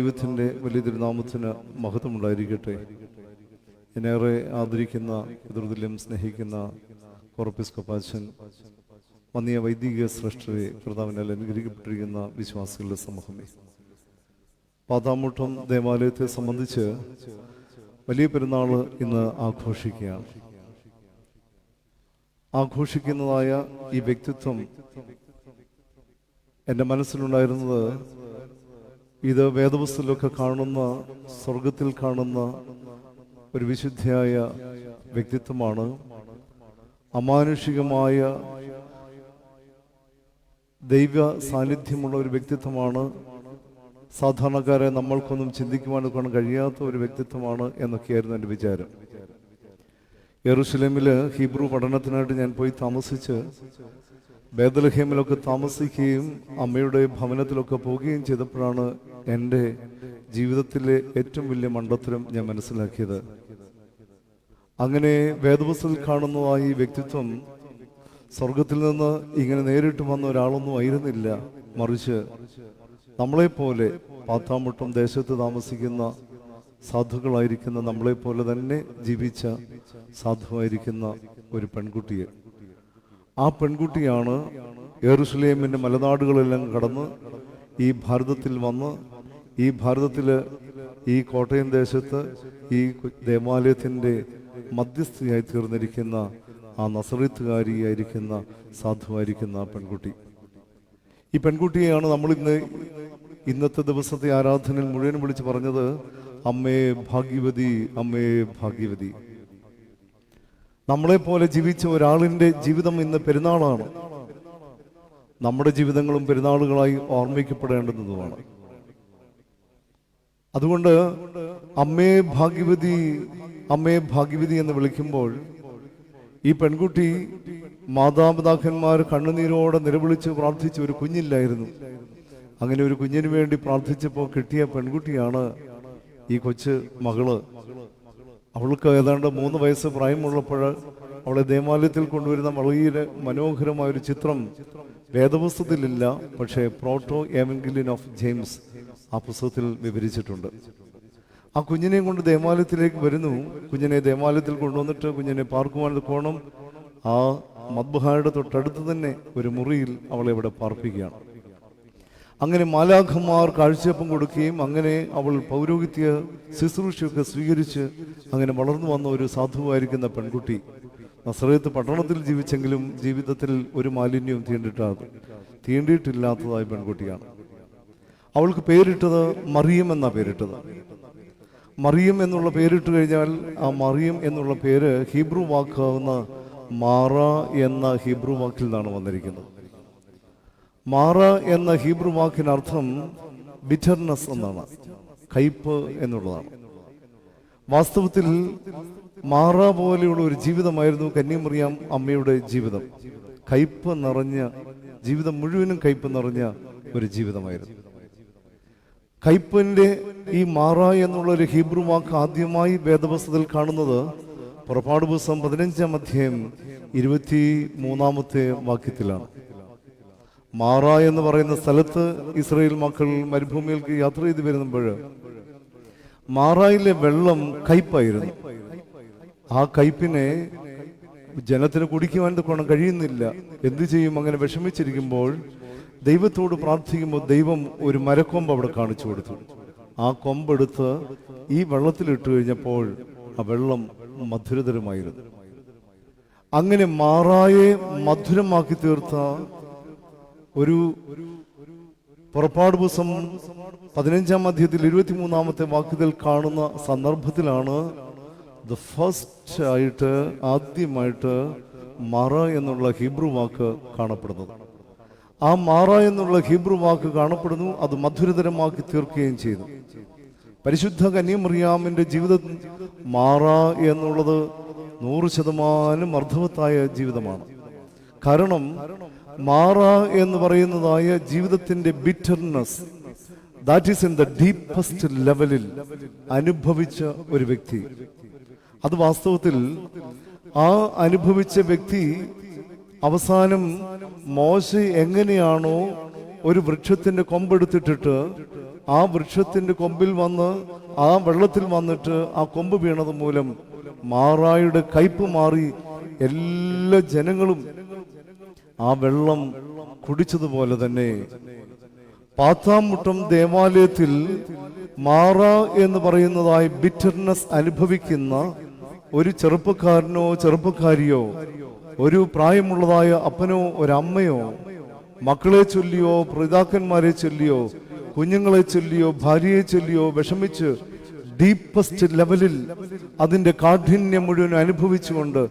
ദൈവത്തിൻ്റെ വലിയ തിരുനാമത്തിന് മഹത്വമുണ്ടായിരിക്കട്ടെ. എന്നേറെ ആദരിക്കുന്ന, പിതൃതുല്യം സ്നേഹിക്കുന്ന കോർപ്പിസ്കോപ്പാച്ചൻ, വന്നിയ വൈദിക ശ്രേഷ്ഠരെ, കർത്താവിനാൽ അനുഗ്രഹിക്കപ്പെട്ടിരിക്കുന്ന വിശ്വാസികളുടെ സമൂഹമേ, പാതാമുട്ടം ദേവാലയത്തെ സംബന്ധിച്ച് വലിയ പെരുന്നാൾ ഇന്ന് ആഘോഷിക്കുകയാണ്. ആഘോഷിക്കുന്നതായ ഈ വ്യക്തിത്വം എൻ്റെ മനസ്സിലുണ്ടായിരുന്നത്, ഇത് വേദപുസ്തകത്തിലൊക്കെ കാണുന്ന, സ്വർഗത്തിൽ കാണുന്ന ഒരു വിശുദ്ധയായ വ്യക്തിത്വമാണ്. അമാനുഷികമായ ദൈവ സാന്നിധ്യമുള്ള ഒരു വ്യക്തിത്വമാണ്. സാധാരണക്കാരെ നമ്മൾക്കൊന്നും ചിന്തിക്കുവാൻ കഴിയാത്ത ഒരു വ്യക്തിത്വമാണ് എന്നൊക്കെയായിരുന്നു എൻ്റെ വിചാരം. യെരുശലേമിൽ ഹീബ്രു പഠനത്തിനായിട്ട് ഞാൻ പോയി താമസിച്ച് ബേത്ലഹേമിലൊക്കെ താമസിക്കുകയും അമ്മയുടെ ഭവനത്തിലൊക്കെ പോവുകയും ചെയ്തപ്പോഴാണ് എൻ്റെ ജീവിതത്തിലെ ഏറ്റവും വലിയ മണ്ടത്തരം ഞാൻ മനസ്സിലാക്കിയത്. അങ്ങനെ വേദപുസ്തകത്തിൽ കാണുന്നതായി ഈ വ്യക്തിത്വം സ്വർഗത്തിൽ നിന്ന് ഇങ്ങനെ നേരിട്ട് വന്ന ഒരാളൊന്നും ആയിരുന്നില്ല. മറിച്ച് നമ്മളെപ്പോലെ പാത്താമുട്ടം ദേശത്ത് താമസിക്കുന്ന സാധുക്കളായിരിക്കുന്ന നമ്മളെപ്പോലെ തന്നെ ജീവിച്ച സാധുവായിരിക്കുന്ന ഒരു പെൺകുട്ടിയെ, ആ പെൺകുട്ടിയാണ് യെരുശലേമിൻ്റെ മലനാടുകളെല്ലാം കടന്ന് ഈ ഭാരതത്തിൽ വന്ന്, ഈ ഭാരതത്തിൽ ഈ കോട്ടയം ദേശത്ത് ഈ ദേവാലയത്തിൻ്റെ മധ്യസ്ഥയായി തീർന്നിരിക്കുന്ന ആ നസറേത്തുകാരിയായിരിക്കുന്ന സാധുവായിരിക്കുന്ന ആ പെൺകുട്ടി. ഈ പെൺകുട്ടിയെയാണ് നമ്മൾ ഇന്നത്തെ ദിവസത്തെ ആരാധനയിൽ മുഴുവൻ വിളിച്ച് പറഞ്ഞത്, അമ്മേ ഭാഗ്യവതി, അമ്മേ ഭാഗ്യവതി. നമ്മളെപ്പോലെ ജീവിച്ച ഒരാളിൻ്റെ ജീവിതം ഇന്ന് പെരുന്നാളാണ്. നമ്മുടെ ജീവിതങ്ങളും പെരുന്നാളുകളായി ഓർമ്മിക്കപ്പെടേണ്ടുന്നതുമാണ്. അതുകൊണ്ട് അമ്മേ ഭാഗ്യവതി, അമ്മേ ഭാഗ്യവതി എന്ന് വിളിക്കുമ്പോൾ ഈ പെൺകുട്ടി മാതാപിതാക്കന്മാർ കണ്ണുനീരോടെ നിലവിളിച്ച് പ്രാർത്ഥിച്ച ഒരു കുഞ്ഞില്ലായിരുന്നു. അങ്ങനെ ഒരു കുഞ്ഞിന് വേണ്ടി പ്രാർത്ഥിച്ചപ്പോൾ കിട്ടിയ പെൺകുട്ടിയാണ് ഈ കൊച്ചു മകള്. അവൾക്ക് ഏതാണ്ട് 3 വയസ്സ് പ്രായമുള്ളപ്പോൾ അവളെ ദേവാലയത്തിൽ കൊണ്ടുവരുന്ന വളരെ മനോഹരമായൊരു ചിത്രം വേദപുസ്തകത്തിലില്ല, പക്ഷേ പ്രോട്ടോ എവൻഗലിയൻ ഓഫ് ജെയിംസ് ആ പുസ്തകത്തിൽ വിവരിച്ചിട്ടുണ്ട്. ആ കുഞ്ഞിനെയും കൊണ്ട് ദേവാലയത്തിലേക്ക് വരുന്നു. കുഞ്ഞിനെ ദേവാലയത്തിൽ കൊണ്ടുവന്നിട്ട് കുഞ്ഞിനെ പാർക്കുവാൻ പോകണം. ആ മദ്ബഹായുടെ തൊട്ടടുത്ത് തന്നെ ഒരു മുറിയിൽ അവളെ അവിടെ പാർപ്പിക്കുകയാണ്. അങ്ങനെ മാലാഖമാർ കാഴ്ചയപ്പം കൊടുക്കുകയും അങ്ങനെ അവൾ പൗരോഹിത്യ ശുശ്രൂഷയൊക്കെ സ്വീകരിച്ച് അങ്ങനെ വളർന്നു വന്ന ഒരു സാധുവായിരിക്കുന്ന പെൺകുട്ടി. നസറേത്ത് പട്ടണത്തിൽ ജീവിച്ചെങ്കിലും ജീവിതത്തിൽ ഒരു മാലിന്യവും തീണ്ടിയിട്ടില്ലാത്തതായ പെൺകുട്ടിയാണ്. അവൾക്ക് പേരിട്ടത് മറിയം എന്നാ പേരിട്ടത്. മറിയം എന്നുള്ള പേരിട്ട് കഴിഞ്ഞാൽ ആ മറിയം എന്നുള്ള പേര് ഹീബ്രു വാക്കാവുന്ന മാറ എന്ന ഹീബ്രു വാക്കിൽ നിന്നാണ് വന്നിരിക്കുന്നത്. മാറ എന്ന ഹീബ്രു വാക്കിനർത്ഥം ബിറ്റർനെസ് എന്നാണ്, കയ്പ് എന്നുള്ളതാണ്. വാസ്തവത്തിൽ മാറ പോലെയുള്ള ഒരു ജീവിതമായിരുന്നു കന്യാമറിയാം അമ്മയുടെ ജീവിതം. കയ്പ് നിറഞ്ഞ ജീവിതം, മുഴുവനും കയ്പ് നിറഞ്ഞ ഒരു ജീവിതമായിരുന്നു. കയ്പിന്റെ ഈ മാറ എന്നുള്ള ഒരു ഹീബ്രു വാക്ക് ആദ്യമായി വേദപുസ്തകത്തിൽ കാണുന്നത് പുറപ്പാട് പുസ്തകം 15-ാം അധ്യായം 23-ാമത്തെ വാക്യത്തിലാണ്. മാറ എന്ന് പറയുന്ന സ്ഥലത്ത് ഇസ്രായേൽ മക്കൾ മരുഭൂമിയിലേക്ക് യാത്ര ചെയ്ത് വരുമ്പോൾ മാറായിലെ വെള്ളം കയ്പായിരുന്നു. ആ കയ്പിനെ ജനത്തിന് കുടിക്കുവാൻ കൊണ്ട് കഴിയുന്നില്ല. എന്തു ചെയ്യും? അങ്ങനെ വിഷമിച്ചിരിക്കുമ്പോൾ ദൈവത്തോട് പ്രാർത്ഥിക്കുമ്പോൾ ദൈവം ഒരു മരക്കൊമ്പ് അവിടെ കാണിച്ചു കൊടുത്തു. ആ കൊമ്പെടുത്ത് ഈ വെള്ളത്തിലിട്ട് കഴിഞ്ഞപ്പോൾ ആ വെള്ളം മധുരതരമായിരുന്നു. അങ്ങനെ മാറായെ മധുരമാക്കി തീർത്ത ഒരു പുറപ്പാട് പുസ്തകം 15-ാം അധ്യായത്തിൽ 23-ാമത്തെ വാക്യത്തിൽ കാണുന്ന സന്ദർഭത്തിലാണ് ആദ്യമായിട്ട് മാറ എന്നുള്ള ഹീബ്രു വാക്ക് കാണപ്പെടുന്നത്. ആ മാറ എന്നുള്ള ഹീബ്രു വാക്ക് കാണപ്പെടുന്നു. അത് മധുരതരമാക്കി തീർക്കുകയും ചെയ്തു. പരിശുദ്ധ കന്യാമറിയാമിന്റെ ജീവിതം മാറ എന്നുള്ളത് 100% അർത്ഥവത്തായ ജീവിതമാണ്. കാരണം മാറ എന്ന് പറയുന്നതായ ജീവിതത്തിന്റെ bitterness, that is in the deepest ലെവലിൽ അനുഭവിച്ച ഒരു വ്യക്തി. അത് വാസ്തവത്തിൽ ആ അനുഭവിച്ച വ്യക്തി അവസാനം മോശ എങ്ങനെയാണോ ഒരു വൃക്ഷത്തിന്റെ കൊമ്പെടുത്തിട്ടിട്ട് ആ വൃക്ഷത്തിന്റെ കൊമ്പിൽ വന്ന് ആ വെള്ളത്തിൽ വന്നിട്ട് ആ കൊമ്പ് വീണത് മൂലം മാറായുടെ കയ്പ് മാറി എല്ലാ ജനങ്ങളും ആ വെള്ളം കുടിച്ചതുപോലെ തന്നെ പാത്താമുട്ടം ദേവാലയത്തിൽ മാറ എന്ന് പറയുന്നതായി ബിറ്റർനെസ് അനുഭവിക്കുന്ന ഒരു ചെറുപ്പക്കാരനോ ചെറുപ്പക്കാരിയോ ഒരു പ്രായമുള്ളതായ അപ്പനോ ഒരമ്മയോ മക്കളെ ചൊല്ലിയോ പിതാക്കന്മാരെ ചൊല്ലിയോ കുഞ്ഞുങ്ങളെ ചൊല്ലിയോ ഭാര്യയെ ചൊല്ലിയോ വിഷമിച്ച് ഡീപ്പസ്റ്റ് ലെവലിൽ അതിന്റെ കാഠിന്യം മുഴുവൻ അനുഭവിച്ചുകൊണ്ട്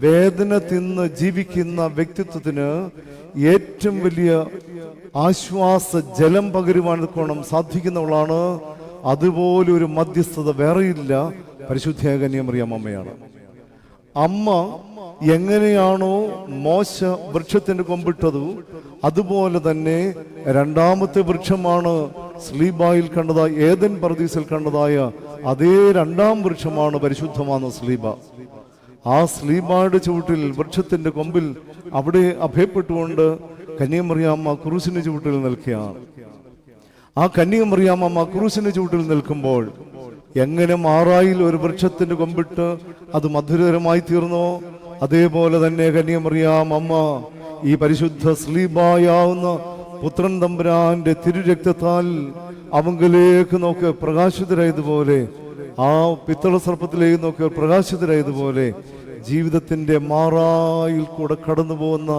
വേദന തിന്ന് ജീവിക്കുന്ന വ്യക്തിത്വത്തിന് ഏറ്റവും വലിയ ആശ്വാസ ജലം പകരുവാൻ കോണം സാധിക്കുന്നവളാണ്. അതുപോലെ ഒരു മധ്യസ്ഥത വേറെയില്ല, പരിശുദ്ധയായ കന്യാമറിയാം അമ്മയാണ്. അമ്മ എങ്ങനെയാണോ മോശ വൃക്ഷത്തിന്റെ കൊമ്പിട്ടതു, അതുപോലെ തന്നെ രണ്ടാമത്തെ വൃക്ഷമാണ് സ്ലീബായിൽ കണ്ടതായ ഏദൻ പർദീസിൽ കണ്ടതായ അതേ രണ്ടാം വൃക്ഷമാണ് പരിശുദ്ധമായ സ്ലീബ. ആ സ്ലീബായുടെ ചുവട്ടിൽ വൃക്ഷത്തിന്റെ കൊമ്പിൽ അവിടെ അഭയപ്പെട്ടുകൊണ്ട് കന്യാമറിയാമ്മ ക്രൂശിന്റെ ചുവട്ടിൽ നിൽക്കുകയാണ്. ആ കന്യാമറിയാമ്മ ക്രൂശിന്റെ ചുവട്ടിൽ നിൽക്കുമ്പോൾ എങ്ങനെ മാറായിൽ ഒരു വൃക്ഷത്തിന്റെ കൊമ്പിട്ട് അത് മധുരകരമായി തീർന്നോ, അതേപോലെ തന്നെ കന്യാമറിയാം അമ്മ ഈ പരിശുദ്ധ സ്ലീബായാവുന്ന പുത്രൻ തമ്പുരാന്റെ തിരുരക്തത്താൽ അവങ്കിലേക്ക് നോക്കി പ്രകാശിതരായതുപോലെ, ആ പിത്തള സർപ്പത്തിലേക്ക് നോക്കി പ്രകാശിതരായതുപോലെ ജീവിതത്തിന്റെ മാറായിൽ കൂടെ കടന്നു പോകുന്ന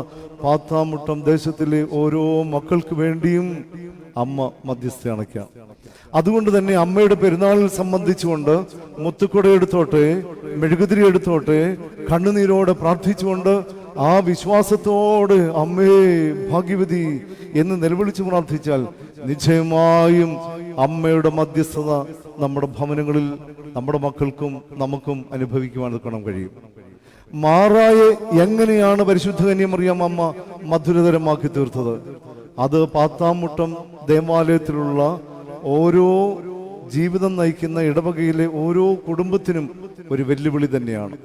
പാത്താമുട്ടം ദേശത്തിലെ ഓരോ മക്കൾക്ക് വേണ്ടിയും അമ്മ മധ്യസ്ഥ അണയ്ക്കാം. അതുകൊണ്ട് തന്നെ അമ്മയുടെ പെരുന്നാളിൽ സംബന്ധിച്ചുകൊണ്ട് മുത്തുക്കുട എടുത്തോട്ടെ, മെഴുകുതിരി എടുത്തോട്ടെ, കണ്ണുനീരോടെ പ്രാർത്ഥിച്ചുകൊണ്ട് ആ വിശ്വാസത്തോട് അമ്മേ ഭാഗ്യവതി എന്ന് നിലവിളിച്ച് പ്രാർത്ഥിച്ചാൽ നിശ്ചയമായും അമ്മയുടെ മധ്യസ്ഥത നമ്മുടെ ഭവനങ്ങളിൽ നമ്മുടെ മക്കൾക്കും നമുക്കും അനുഭവിക്കുവാൻ കഴിയും. മാറായെ എങ്ങനെയാണ് പരിശുദ്ധ കന്യാമറിയാം അമ്മ മധുരതരമാക്കി തീർത്തത്? അത് പാത്താമുട്ടം ദേവാലയത്തിലുള്ള ഓരോ ജീവിതം നയിക്കുന്ന ഇടവകയിലെ ഓരോ കുടുംബത്തിനും ഒരു വെല്ലുവിളി തന്നെയാണ്.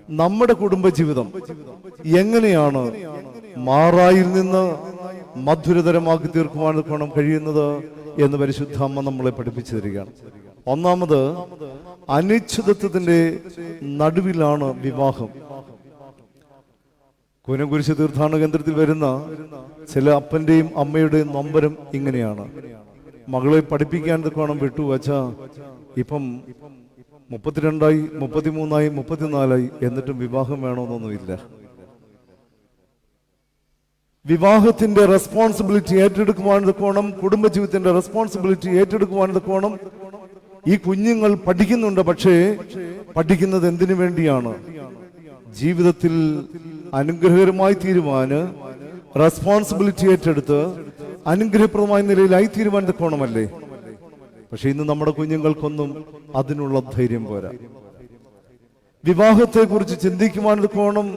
നമ്മുടെ കുടുംബജീവിതം എങ്ങനെയാണ് മാറായിൽ നിന്ന് മധുരതരമാക്കി തീർക്കുവാൻ കഴിയുന്നത് എന്ന് പരിശുദ്ധ അമ്മ നമ്മളെ പഠിപ്പിച്ചു തരികയാണ്. ഒന്നാമത്, അനിശ്ചിതത്വത്തിന്റെ നടുവിലാണ് വിവാഹം. കൂനംകുരിശ് തീർത്ഥാടന കേന്ദ്രത്തിൽ വരുന്ന ചില അപ്പന്റെയും അമ്മയുടെയും നൊമ്പരം ഇങ്ങനെയാണ്. മകളെ പഠിപ്പിക്കാൻ വേണം വിട്ടു വച്ചാ ഇപ്പം 32 33 34 എന്നിട്ടും വിവാഹം വേണമെന്നൊന്നുമില്ല. വിവാഹത്തിന്റെ റെസ്പോൺസിബിലിറ്റി ഏറ്റെടുക്കുവാൻ കോണം, കുടുംബജീവിതത്തിന്റെ റെസ്പോൺസിബിലിറ്റി ഏറ്റെടുക്കുവാൻ കോണം. ഈ കുഞ്ഞുങ്ങൾ പഠിക്കുന്നുണ്ട്, പക്ഷേ പഠിക്കുന്നത് എന്തിനു വേണ്ടിയാണ്? ജീവിതത്തിൽ അനുഗ്രഹകരമായി തീരുവാന്, റെസ്പോൺസിബിലിറ്റി ഏറ്റെടുത്ത് അനുഗ്രഹപ്രദമായ നിലയിലായി തീരുവാൻ കോണമല്ലേ. പക്ഷെ ഇന്ന് നമ്മുടെ കുഞ്ഞുങ്ങൾക്കൊന്നും അതിനുള്ള ധൈര്യം പോരാ. വിവാഹത്തെ കുറിച്ച് ചിന്തിക്കുവാൻ കോണം.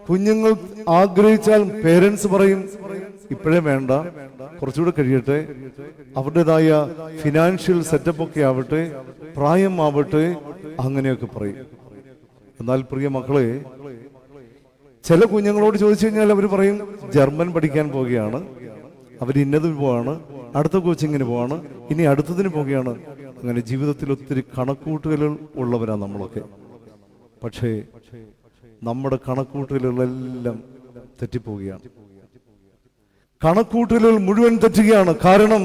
കുഞ്ഞുങ്ങൾ ആഗ്രഹിച്ചാൽ പേരൻസ് പറയും ഇപ്പോഴേ വേണ്ട, കുറച്ചുകൂടെ കഴിയട്ടെ, അവരുടേതായ ഫിനാൻഷ്യൽ സെറ്റപ്പ് ഒക്കെ ആവട്ടെ, പ്രായമാവട്ടെ, അങ്ങനെയൊക്കെ പറയും. എന്നാൽ പ്രിയ മക്കളെ, ചില കുഞ്ഞുങ്ങളോട് ചോദിച്ചു കഴിഞ്ഞാൽ അവർ പറയും ജർമ്മൻ പഠിക്കാൻ പോവുകയാണ്, അവർ ഇന്നതിന് പോവാണ്, അടുത്ത കോച്ചിങ്ങിന് പോവാണ്, ഇനി അടുത്തതിന് പോവുകയാണ്. അങ്ങനെ ജീവിതത്തിൽ ഒത്തിരി കണക്കൂട്ടുകൾ ഉള്ളവരാണ് നമ്മളൊക്കെ. പക്ഷേ നമ്മുടെ കണക്കൂട്ടലുകളെല്ലാം തെറ്റിപ്പോവുകയാണ്. കണക്കൂട്ടലുകൾ മുഴുവൻ തെറ്റുകയാണ്. കാരണം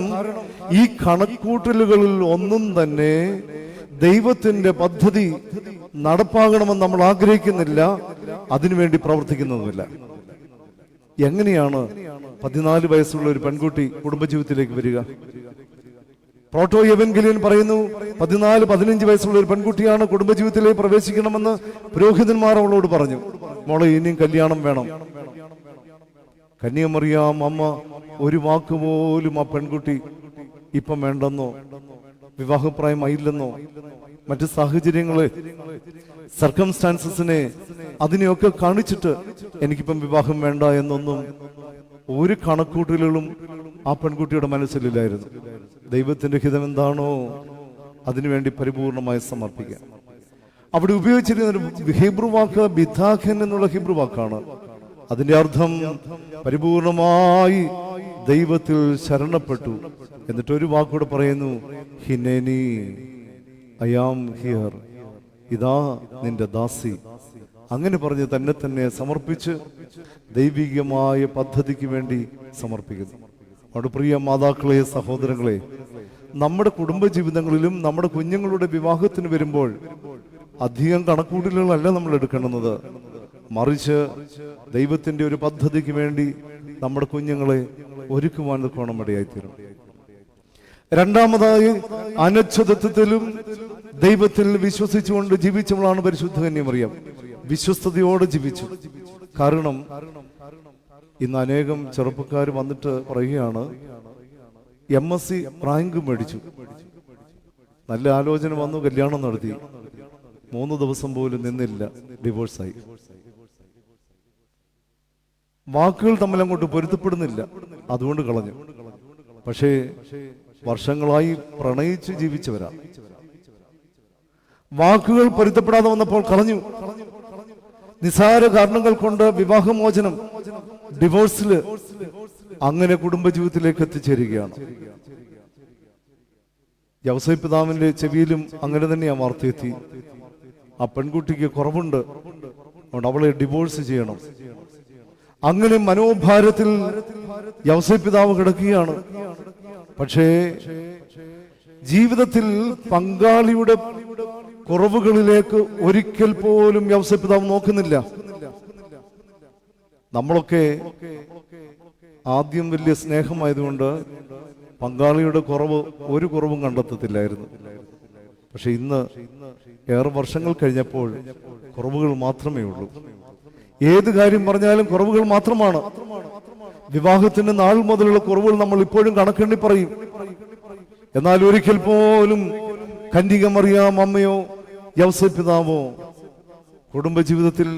ഈ കണക്കൂട്ടലുകളിൽ ഒന്നും തന്നെ ദൈവത്തിന്റെ പദ്ധതി നടപ്പാകണമെന്ന് നമ്മൾ ആഗ്രഹിക്കുന്നില്ല, അതിനുവേണ്ടി പ്രവർത്തിക്കുന്നതുമില്ല. എങ്ങനെയാണ് 14 വയസ്സുള്ള ഒരു പെൺകുട്ടി കുടുംബജീവിതത്തിലേക്ക് വരിക? പ്രോട്ടോ എവൻഗലിയൻ പറയുന്നു 14-15 വയസ്സുള്ള ഒരു പെൺകുട്ടിയാണ് കുടുംബജീവിതത്തിലേക്ക് പ്രവേശിക്കണമെന്ന് പുരോഹിതന്മാർ അവളോട് പറഞ്ഞു. മോളെ, ഇനിയും കല്യാണം വേണം. കന്യാമറിയാം അമ്മ ഒരു വാക്കുപോലും ആ പെൺകുട്ടി ഇപ്പം വേണ്ടെന്നോ, വിവാഹപ്രായമായില്ലെന്നോ, മറ്റ് സാഹചര്യങ്ങളെ, സർക്കംസ്റ്റാൻസസിനെ, അതിനെയൊക്കെ കാണിച്ചിട്ട് എനിക്കിപ്പം വിവാഹം വേണ്ട എന്നൊന്നും ഒരു കണക്കൂട്ടലുകളും ആ പെൺകുട്ടിയുടെ മനസ്സിലില്ലായിരുന്നു. ദൈവത്തിന്റെ ഹിതം എന്താണോ അതിനുവേണ്ടി പരിപൂർണമായി സമർപ്പിക്കുക. അവിടെ ഉപയോഗിച്ചിരുന്ന ഒരു ഹീബ്രു വാക്ക് ബിഥാഖൻ എന്നുള്ള ഹീബ്രു വാക്കാണ്. അതിന്റെ അർത്ഥം പരിപൂർണമായി ദൈവത്തിൽ ശരണപ്പെട്ടു. എന്നിട്ട് ഒരു വാക്കൂടെ പറയുന്നു, ഹിനേനി, ഐ ആം ഹിയർ, ഇതാ നിന്റെ ദാസി. അങ്ങനെ പറഞ്ഞ് തന്നെ സമർപ്പിച്ച് ദൈവികമായ പദ്ധതിക്ക് വേണ്ടി സമർപ്പിക്കുന്നു. അവിടെ പ്രിയ മാതാക്കളെ, സഹോദരങ്ങളെ, നമ്മുടെ കുടുംബജീവിതങ്ങളിലും നമ്മുടെ കുഞ്ഞുങ്ങളുടെ വിവാഹത്തിന് വരുമ്പോൾ അധികം കണക്കൂട്ടലുകളല്ല നമ്മൾ എടുക്കേണ്ടുന്നത്. മറിച്ച് ദൈവത്തിന്റെ ഒരു പദ്ധതിക്ക് വേണ്ടി നമ്മുടെ കുഞ്ഞുങ്ങളെ ഒരുക്കുവാൻ കോണം ഇടയായിത്തീരും. രണ്ടാമതായി, അനിശ്ചിതത്വത്തിലും ദൈവത്തിൽ വിശ്വസിച്ചുകൊണ്ട് ജീവിച്ചവളാണ് പരിശുദ്ധ കന്യമറിയം. വിശ്വസ്തയോടെ ജീവിച്ചു. കാരണം ഇന്ന് അനേകം ചെറുപ്പക്കാർ വന്നിട്ട് പറയുകയാണ്, MSc റാങ്ക് മേടിച്ചു, നല്ല ആലോചന വന്നു, കല്യാണം നടത്തി, 3 ദിവസം പോലും നിന്നില്ല, ഡിവോഴ്സായി. വാക്കുകൾ തമ്മിൽ അങ്ങോട്ട് പൊരുത്തപ്പെടുന്നില്ല, അതുകൊണ്ട് കളഞ്ഞു. പക്ഷേ വർഷങ്ങളായി പ്രണയിച്ച് ജീവിച്ചവരാണ്. വാക്കുകൾ പൊരുത്തപ്പെടാതെ വന്നപ്പോൾ കളഞ്ഞു. നിസാര കാരണങ്ങൾ കൊണ്ട് വിവാഹമോചനം, ഡിവോഴ്സില്, അങ്ങനെ കുടുംബജീവിതത്തിലേക്ക് എത്തിച്ചേരുകയാണ്. യൗസേപ്പ് പിതാവിന്റെ ചെവിയിലും അങ്ങനെ തന്നെ ആ വാർത്ത എത്തി. ആ പെൺകുട്ടിക്ക് കുറവുണ്ട്, അതുകൊണ്ട് അവളെ ഡിവോഴ്സ് ചെയ്യണം. അങ്ങനെ മനോഭാരത്തിൽ യൗസേപ്പ് പിതാവ് കിടക്കുകയാണ്. പക്ഷേ ജീവിതത്തിൽ പങ്കാളിയുടെ കുറവുകളിലേക്ക് ഒരിക്കൽ പോലും യൗസേപ്പ് പിതാവ് നോക്കുന്നില്ല. നമ്മളൊക്കെ ആദ്യം വലിയ സ്നേഹമായതുകൊണ്ട് പങ്കാളിയുടെ ഒരു കുറവും കണ്ടെത്തത്തില്ലായിരുന്നു. പക്ഷെ ഇന്ന് ഏറെ വർഷങ്ങൾ കഴിഞ്ഞപ്പോൾ കുറവുകൾ മാത്രമേ ഉള്ളൂ. ഏത് കാര്യം പറഞ്ഞാലും കുറവുകൾ മാത്രമാണ്. വിവാഹത്തിന്റെ നാൾ മുതലുള്ള കുറവുകൾ നമ്മൾ ഇപ്പോഴും കണക്കെണ്ണി പറയും. എന്നാൽ ഒരിക്കൽ പോലും കന്യകമറിയാം അമ്മയോ യൗസേപ്പ് പിതാവോ കുടുംബജീവിതത്തിൽ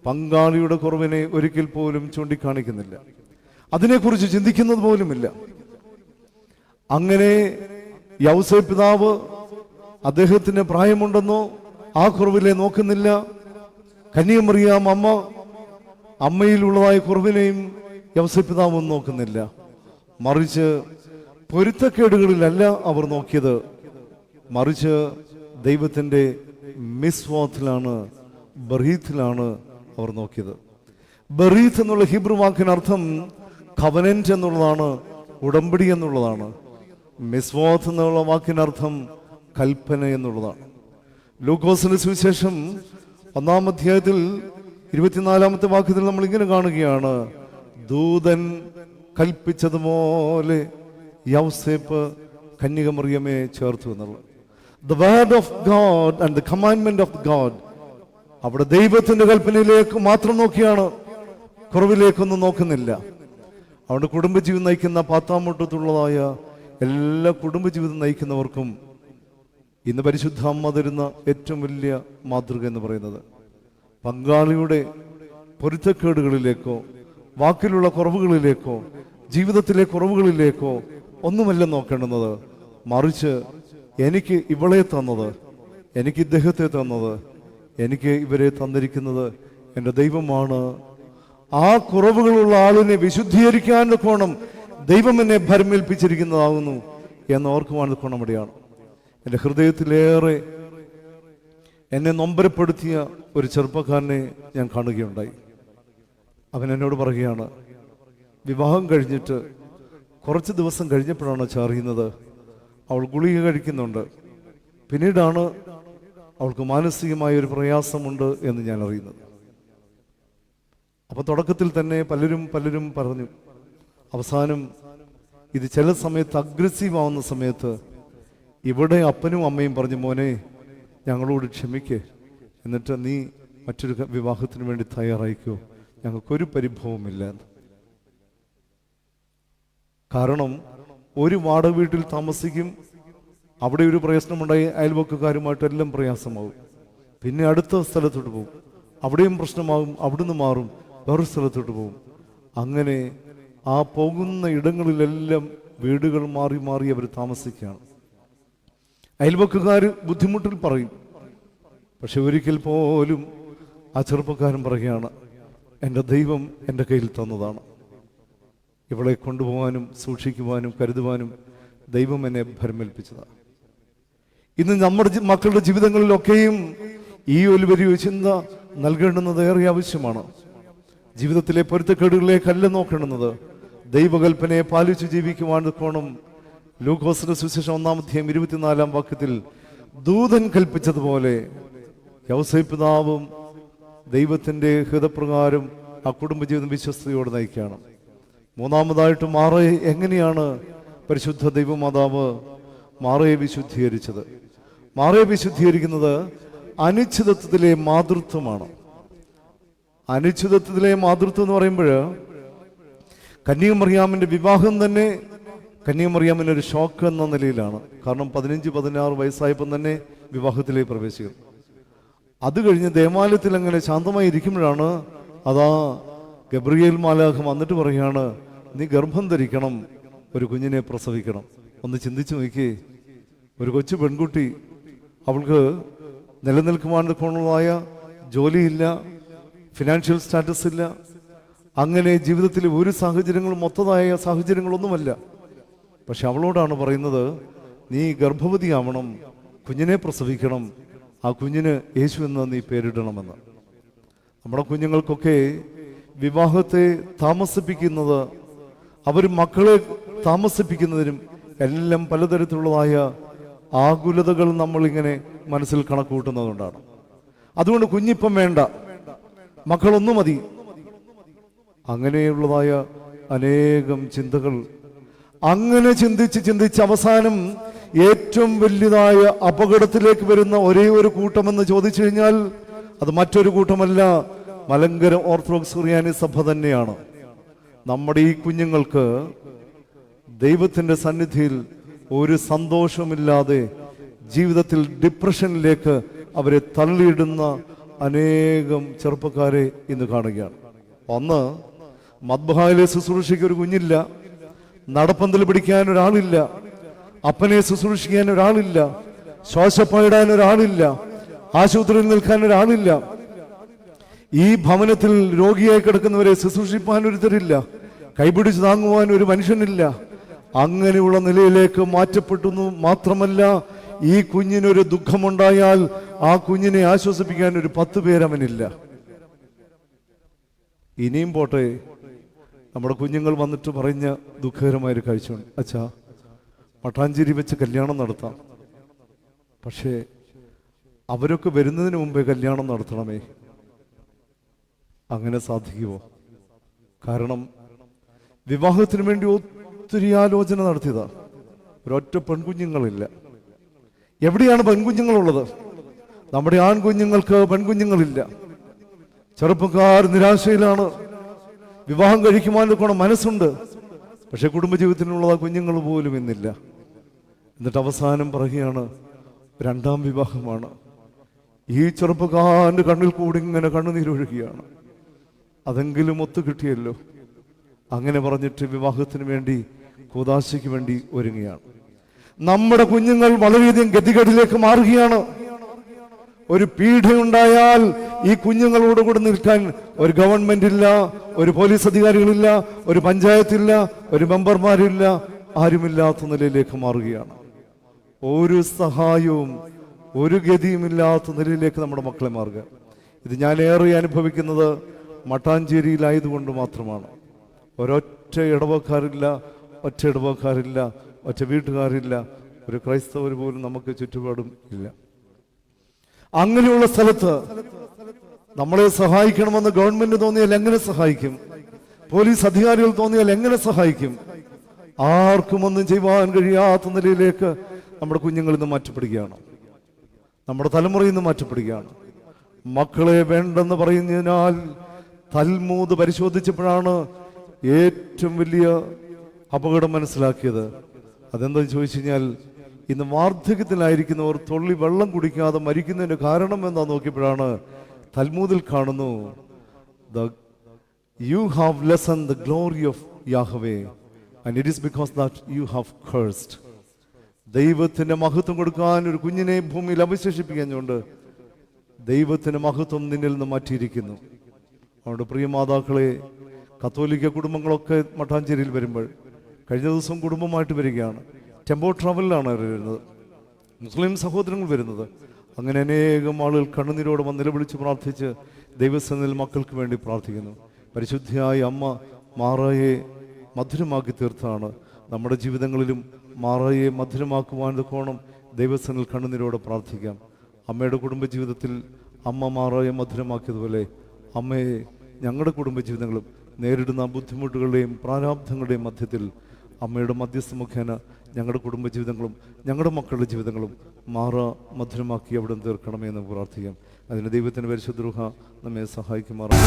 പങ്കാളിയുടെ കുറവിനെ ഒരിക്കൽ പോലും ചൂണ്ടിക്കാണിക്കുന്നില്ല, അതിനെക്കുറിച്ച് ചിന്തിക്കുന്നത് പോലുമില്ല. അങ്ങനെ യൗസേപ്പ് പിതാവ് അദ്ദേഹത്തിന് പ്രായമുണ്ടെന്നോ ആ കുറവിലെ നോക്കുന്നില്ല. കന്യകമറിയാം അമ്മയിലുള്ളതായ കുറവിനെയും യൗസേപ്പ് പിതാവ് നോക്കുന്നില്ല. മറിച്ച് പൊരുത്തക്കേടുകളിലല്ല അവർ നോക്കിയത്, മറിച്ച് ദൈവത്തിന്റെ മിസ്വാത്തിലാണ്, ബറീത്തിലാണ് അവർ നോക്കിയത്. ബറീത്ത് എന്നുള്ള ഹീബ്രു വാക്കിനർത്ഥം കവനന്റ് എന്നുള്ളതാണ്, ഉടമ്പടി എന്നുള്ളതാണ്. മിസ്വാത്ത് എന്നുള്ള വാക്കിനർത്ഥം കൽപ്പന എന്നുള്ളതാണ്. ലൂക്കോസിന്റെ സുവിശേഷം 1-ാം അധ്യായത്തിൽ 24-ാമത്തെ വാക്യത്തിൽ നമ്മൾ ഇങ്ങനെ കാണുകയാണ്, ദൂതൻ കൽപ്പിച്ചതുപോലെ യൗസേപ്പ് കന്യകമറിയമെ ചേർത്തു എന്നുള്ളത്. The word of God and the commandment of God. അവിടെ ദൈവത്തിന്റെ കൽപ്പനയിലേക്ക് മാത്രം നോക്കിയാണ്, കുറവിലേക്കൊന്നും നോക്കുന്നില്ല. അവിടെ കുടുംബജീവിതം നയിക്കുന്ന 10-ാം മുട്ടത്തുള്ളതായ എല്ലാ കുടുംബജീവിതം നയിക്കുന്നവർക്കും ഇന്ന് പരിശുദ്ധ അമ്മ തരുന്ന ഏറ്റവും വലിയ മാതൃക എന്ന് പറയുന്നത് പങ്കാളിയുടെ പൊരുത്തക്കേടുകളിലേക്കോ വാക്കിലുള്ള കുറവുകളിലേക്കോ ജീവിതത്തിലെ കുറവുകളിലേക്കോ ഒന്നുമല്ല നോക്കേണ്ടുന്നത്. മറിച്ച് എനിക്ക് ഇവളെ തന്നത്, എനിക്ക് ഇദ്ദേഹത്തെ തന്നത്, എനിക്ക് ഇവരെ തന്നിരിക്കുന്നത് എൻ്റെ ദൈവമാണ്. ആ കുറവുകളുള്ള ആളിനെ വിശുദ്ധീകരിക്കാൻ കോണം ദൈവം എന്നെ ഭരമേൽപ്പിച്ചിരിക്കുന്നതാകുന്നു എന്ന് ഓർക്കുവാൻ കോണം ഇവിടെയാണ്. എൻ്റെ ഹൃദയത്തിലേറെ എന്നെ നൊമ്പരപ്പെടുത്തിയ ഒരു ചെറുപ്പക്കാരനെ ഞാൻ കാണുകയുണ്ടായി. അവൻ എന്നോട് പറയുകയാണ്, വിവാഹം കഴിഞ്ഞിട്ട് കുറച്ച് ദിവസം കഴിഞ്ഞപ്പോഴാണ് അറിയുന്നത് അവൾ ഗുളിക കഴിക്കുന്നുണ്ട്. പിന്നീടാണ് അവൾക്ക് മാനസികമായ ഒരു പ്രയാസമുണ്ട് എന്ന് ഞാൻ അറിയുന്നത്. അപ്പൊ തുടക്കത്തിൽ തന്നെ പലരും പറഞ്ഞു. അവസാനം ഇത് ചില സമയത്ത് അഗ്രസീവ് ആവുന്ന സമയത്ത് ഇവിടെ അപ്പനും അമ്മയും പറഞ്ഞു, മോനെ ഞങ്ങളോട് ക്ഷമിക്കേ, എന്നിട്ട് നീ മറ്റൊരു വിവാഹത്തിന് വേണ്ടി തയ്യാറായിക്കോ, ഞങ്ങൾക്കൊരു പരിഭവമില്ല. കാരണം ഒരു വാടക വീട്ടിൽ താമസിക്കും, അവിടെ ഒരു പ്രശ്നമുണ്ടായി അയൽവക്കക്കാരുമായിട്ടെല്ലാം പ്രയാസമാവും. പിന്നെ അടുത്ത സ്ഥലത്തോട്ട് പോകും, അവിടെയും പ്രശ്നമാകും, അവിടുന്ന് മാറും, വേറൊരു സ്ഥലത്തോട്ട് പോകും. അങ്ങനെ ആ പോകുന്ന ഇടങ്ങളിലെല്ലാം വീടുകൾ മാറി മാറി അവർ താമസിക്കുകയാണ്. അയൽവക്കക്കാർ ബുദ്ധിമുട്ടിൽ പറയും. പക്ഷെ ഒരിക്കൽ പോലും ആ ചെറുപ്പക്കാരൻ പറയുകയാണ്, എൻ്റെ ദൈവം എൻ്റെ കയ്യിൽ തന്നതാണ്. ഇവളെ കൊണ്ടുപോകാനും സൂക്ഷിക്കുവാനും കരുതുവാനും ദൈവം എന്നെ ഭരമേൽപ്പിച്ചതാണ്. ഇന്ന് നമ്മുടെ മക്കളുടെ ജീവിതങ്ങളിലൊക്കെയും ഈ ഒരു വലിയ ചിന്ത നൽകേണ്ടുന്നത് ഏറെ ആവശ്യമാണ്. ജീവിതത്തിലെ പൊരുത്തക്കേടുകളിലേക്കല്ല നോക്കേണ്ടുന്നത്, ദൈവകൽപ്പനയെ പാലിച്ചു ജീവിക്കുവാൻ കോണം. ലൂക്കോസിന്റെ സുവിശേഷം 1-ാം അധ്യായം 24-ാം വാക്യത്തിൽ ദൂതൻ കൽപ്പിച്ചതുപോലെ യൗസേപ്പ് പിതാവും ദൈവത്തിന്റെ ഹൃദയപ്രകാരം ആ കുടുംബജീവിതം വിശ്വസ്തയോടെ നയിക്കുകയാണ്. മൂന്നാമതായിട്ട് മാറയെ എങ്ങനെയാണ് പരിശുദ്ധ ദൈവമാതാവ് മാറയെ വിശുദ്ധീകരിച്ചത്? മാറയെ വിശുദ്ധീകരിക്കുന്നത് അനിശ്ചിതത്വത്തിലെ മാതൃത്വമാണ്. അനിശ്ചിതത്വത്തിലെ മാതൃത്വം എന്ന് പറയുമ്പോൾ കന്യകമറിയാമിന്റെ വിവാഹം തന്നെ കന്യകമറിയാമിന് ഒരു ഷോക്ക് എന്ന നിലയിലാണ്. കാരണം 15-16 വയസ്സായപ്പം തന്നെ വിവാഹത്തിലേക്ക് പ്രവേശിക്കുന്നത്. അത് കഴിഞ്ഞ് ദേവാലയത്തിൽ അങ്ങനെ ശാന്തമായി ഇരിക്കുമ്പോഴാണ് അതാ ഗബ്രിയേൽ മാലാഖ വന്നിട്ട് പറയുകയാണ്, നീ ഗർഭം ധരിക്കണം, ഒരു കുഞ്ഞിനെ പ്രസവിക്കണം. ഒന്ന് ചിന്തിച്ചു നോക്കിയേ, ഒരു കൊച്ചു പെൺകുട്ടി, അവൾക്ക് നിലനിൽക്കുവാനുള്ള ജോലിയില്ല, ഫിനാൻഷ്യൽ സ്റ്റാറ്റസ് ഇല്ല, അങ്ങനെ ജീവിതത്തിൽ ഒരു സാഹചര്യങ്ങളും മൊത്തതായ സാഹചര്യങ്ങളൊന്നുമല്ല. പക്ഷെ അവളോടാണ് പറയുന്നത്, നീ ഗർഭവതിയാവണം, കുഞ്ഞിനെ പ്രസവിക്കണം, ആ കുഞ്ഞിന് യേശു എന്ന് നീ പേരിടണമെന്ന്. നമ്മുടെ കുഞ്ഞുങ്ങൾക്കൊക്കെ വിവാഹത്തെ താമസിപ്പിക്കുന്നത്, അവർ മക്കളെ താമസിപ്പിക്കുന്നതിനും എല്ലാം പലതരത്തിലുള്ളതായ ആകുലതകൾ നമ്മളിങ്ങനെ മനസ്സിൽ കണക്കുകൂട്ടുന്നതുകൊണ്ടാണ്. അതുകൊണ്ട് കുഞ്ഞിപ്പം വേണ്ട, മക്കളൊന്നു മതി, അങ്ങനെയുള്ളതായ അനേകം ചിന്തകൾ. അങ്ങനെ ചിന്തിച്ച് അവസാനം ഏറ്റവും വലിയതായ അപകടത്തിലേക്ക് വരുന്ന ഒരേ ഒരു കൂട്ടമെന്ന് ചോദിച്ചു കഴിഞ്ഞാൽ അത് മറ്റൊരു കൂട്ടമല്ല, മലങ്കര ഓർത്തഡോക്സ് സുറിയാനി സഭ തന്നെയാണ്. നമ്മുടെ ഈ കുഞ്ഞുങ്ങൾക്ക് ദൈവത്തിന്റെ സന്നിധിയിൽ ഒരു സന്തോഷമില്ലാതെ ജീവിതത്തിൽ ഡിപ്രഷനിലേക്ക് അവരെ തള്ളിയിടുന്ന അനേകം ചെറുപ്പക്കാരെ ഇന്ന് കാണുകയാണ്. ഒന്ന്, മദ്ബഹായിലെ ശുശ്രൂഷയ്ക്ക് ഒരു കുഞ്ഞില്ല, നടപ്പന്തൽ പിടിക്കാൻ ഒരാളില്ല, അപ്പനെ ശുശ്രൂഷിക്കാൻ ഒരാളില്ല, ശ്വാസപ്പയിടാൻ ഒരാളില്ല, ആശുപത്രിയിൽ നിൽക്കാൻ ഒരാളില്ല, ഈ ഭവനത്തിൽ രോഗിയായി കിടക്കുന്നവരെ ശുശ്രൂഷിപ്പാൻ ഒരുത്തരില്ല, കൈപിടിച്ച് താങ്ങുവാൻ ഒരു മനുഷ്യനില്ല. അങ്ങനെയുള്ള നിലയിലേക്ക് മാറ്റപ്പെട്ടു. മാത്രമല്ല, ഈ കുഞ്ഞിനൊരു ദുഃഖമുണ്ടായാൽ ആ കുഞ്ഞിനെ ആശ്വസിപ്പിക്കാൻ ഒരു 10 പേരവനില്ല. ഇനിയും പോട്ടെ, നമ്മുടെ കുഞ്ഞുങ്ങൾ വന്നിട്ട് പറഞ്ഞ ദുഃഖകരമായൊരു കാഴ്ചയുണ്ട്, അച്ഛാ മട്ടാഞ്ചേരി വെച്ച് കല്യാണം നടത്താം, പക്ഷേ അവരൊക്കെ വരുന്നതിന് മുമ്പേ കല്യാണം നടത്തണമേ. അങ്ങനെ സാധിക്കുമോ? കാരണം വിവാഹത്തിന് വേണ്ടി ഒത്തിരി ആലോചന നടത്തിയതാ, ഒരൊറ്റ പെൺകുഞ്ഞുങ്ങളില്ല. എവിടെയാണ് പെൺകുഞ്ഞുങ്ങളുള്ളത്? നമ്മുടെ ആൺകുഞ്ഞുങ്ങൾക്ക് പെൺകുഞ്ഞുങ്ങളില്ല. ചെറുപ്പക്കാർ നിരാശയിലാണ്. വിവാഹം കഴിക്കുവാനൊക്കെ മനസ്സുണ്ട്, പക്ഷെ കുടുംബജീവിതത്തിനുള്ള കുഞ്ഞുങ്ങൾ പോലും ഇന്നില്ല. എന്നിട്ട് അവസാനം പറയുകയാണ്, 2ാം വിവാഹമാണ്. ഈ ചെറുപ്പക്കാരൻ്റെ കണ്ണിൽ കൂടി ഇങ്ങനെ കണ്ണുനീരൊഴുകുകയാണ്. അതെങ്കിലും ഒത്തു കിട്ടിയല്ലോ. അങ്ങനെ പറഞ്ഞിട്ട് വിവാഹത്തിന് വേണ്ടി, കൂദാശയ്ക്ക് വേണ്ടി ഒരുങ്ങുകയാണ്. നമ്മുടെ കുഞ്ഞുങ്ങൾ വളരെയധികം ഗതികേടിലേക്ക് മാറുകയാണ്. ഒരു പീഡയുണ്ടായാൽ ഈ കുഞ്ഞുങ്ങളോട് കൂടെ നിൽക്കാൻ ഒരു ഗവൺമെന്റ് ഇല്ല, ഒരു പോലീസ് അധികാരികളില്ല, ഒരു പഞ്ചായത്തില്ല, ഒരു മെമ്പർമാരില്ല, ആരുമില്ലാത്ത നിലയിലേക്ക് മാറുകയാണ്. ഒരു സഹായവും ഒരു ഗതിയുമില്ലാത്ത നിലയിലേക്ക് നമ്മുടെ മക്കളെ മാറുക. ഇത് ഞാൻ ഏറെ അനുഭവിക്കുന്നത് മട്ടാഞ്ചേരിയിലായതുകൊണ്ട് മാത്രമാണ്. ഒരൊറ്റ ഇടവക്കാരില്ല, ഒറ്റ വീട്ടുകാരില്ല, ഒരു ക്രൈസ്തവർ പോലും നമുക്ക് ചുറ്റുപാടും ഇല്ല. അങ്ങനെയുള്ള സ്ഥലത്ത് നമ്മളെ സഹായിക്കണമെന്ന് ഗവൺമെന്റ് തോന്നിയാൽ എങ്ങനെ സഹായിക്കും? പോലീസ് അധികാരികൾ തോന്നിയാൽ എങ്ങനെ സഹായിക്കും? ആർക്കും ഒന്നും ചെയ്യുവാൻ കഴിയാത്ത നിലയിലേക്ക് നമ്മുടെ കുഞ്ഞുങ്ങളിൽ നിന്ന് മാറ്റപ്പെടുകയാണ്, നമ്മുടെ തലമുറയിൽ നിന്ന് മാറ്റപ്പെടുകയാണ്. മക്കളെ വേണ്ടെന്ന് പറയുന്നതിനാൽ തൽമൂദ് പരിശോധിച്ചപ്പോഴാണ് ഏറ്റവും വലിയ അപകടം മനസ്സിലാക്കിയത്. അതെന്താന്ന് ചോദിച്ചു കഴിഞ്ഞാൽ, ഇന്ന് വാർദ്ധക്യത്തിലായിരിക്കുന്നവർ തുള്ളി വെള്ളം കുടിക്കാതെ മരിക്കുന്നതിന് കാരണം എന്താ നോക്കിയപ്പോഴാണ് തൽമൂദിൽ കാണുന്നു, you have lessened the glory of Yahweh and it is because that you have cursed. ദൈവത്തിന്റെ മഹത്വം കൊടുക്കാൻ ഒരു കുഞ്ഞിനെ ഭൂമിയിൽ അവശേഷിപ്പിക്കാഞ്ഞുകൊണ്ട് ദൈവത്തിന്റെ മഹത്വം നിന്നിൽ നിന്ന് മാറ്റിയിരിക്കുന്നു. അതുകൊണ്ട് പ്രിയ മാതാക്കളെ, കത്തോലിക്ക കുടുംബങ്ങളൊക്കെ മട്ടാഞ്ചേരിയിൽ വരുമ്പോൾ കഴിഞ്ഞ ദിവസം കുടുംബമായിട്ട് വരികയാണ്. ടെമ്പോ ട്രാവലിലാണ് അവർ വരുന്നത്, മുസ്ലിം സഹോദരങ്ങൾ വരുന്നത്. അങ്ങനെ അനേകം ആളുകൾ കണ്ണുനീരോടെ വന്ന് നിലവിളിച്ച് പ്രാർത്ഥിച്ച് ദൈവസന്നിധിയിൽ മക്കൾക്ക് വേണ്ടി പ്രാർത്ഥിക്കുന്നു. പരിശുദ്ധിയായ അമ്മ മാറായെ മധുരമാക്കി തീർത്താണ്. നമ്മുടെ ജീവിതങ്ങളിലും മാറായെ മധുരമാക്കുവാൻ കോണം ദൈവസന്നിധിയിൽ കണ്ണുനീരോടെ പ്രാർത്ഥിക്കാം. അമ്മയുടെ കുടുംബജീവിതത്തിൽ അമ്മ മാറായെ മധുരമാക്കിയതുപോലെ അമ്മയെ ഞങ്ങളുടെ കുടുംബജീവിതങ്ങളും നേരിടുന്ന ബുദ്ധിമുട്ടുകളുടെയും പ്രാരാബ്ധങ്ങളുടെയും മധ്യത്തിൽ അമ്മയുടെ മധ്യസ്ഥ മുഖേന ഞങ്ങളുടെ കുടുംബജീവിതങ്ങളും ഞങ്ങളുടെ മക്കളുടെ ജീവിതങ്ങളും മധുരമാക്കി അവിടെ തീർക്കണമേ എന്ന് പ്രാർത്ഥിക്കാം. അതിന് ദൈവത്തിൻ്റെ പരിശുദ്ധ രൂഹ നമ്മെ സഹായിക്കുമാറാണ്.